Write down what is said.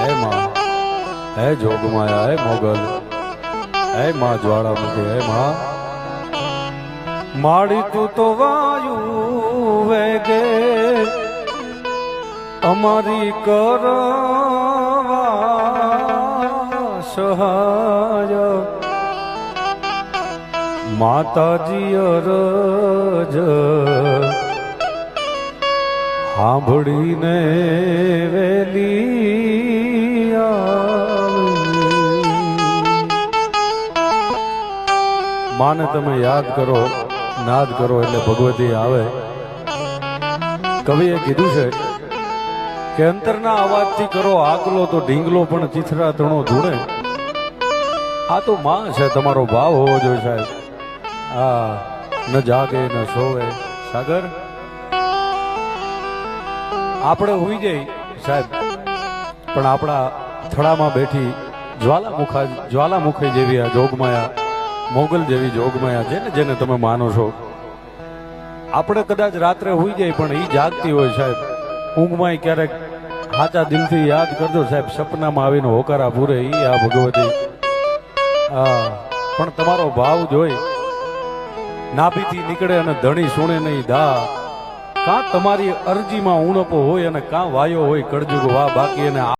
હે માં, હે જોગમાયા, હે મોગલ, હે માં જ્વાળામુખી, હે માં માડી તું તો વાયુ વેગે અમારી કરવા સહાય માતાજી અરજ સાંભળીને વેલી માને તમે યાદ કરો, નાદ કરો એટલે ભગવતી આવે. કવિએ કીધું છે કે અંતરના અવાજથી કરો આગલો તો ઢીંગલો પણ ચીથરા તણો ધૂણે. આ તો માં છે, તમારો ભાવ હોવો જોઈએ સાહેબ. આ ન જાગે ન સોવે. સાગર આપણે હોઈ જઈ સાહેબ, પણ આપણા થડામાં બેઠી જ્વાલામુખી જેવી આ જોગમાયા, મોગલ જેવી જોગમાયા, જેને જેને તમે માનો છો, આપણે કદાચ રાત્રે હોઈ જાય પણ એ જાગતી હોય સાહેબ. ઊંઘમાં ક્યારેક સાચા દિલથી યાદ કરજો સાહેબ, સપનામાં આવીને હોકારા પૂરે એ આ ભગવતી. હા, પણ તમારો ભાવ જોઈ નાભીથી નીકળે અને ધણી સુણે નહીં દા. કાં તમારી અરજીમાં ઉણપો હોય અને કાં વાયો હોય કળજુગ વા, બાકી એને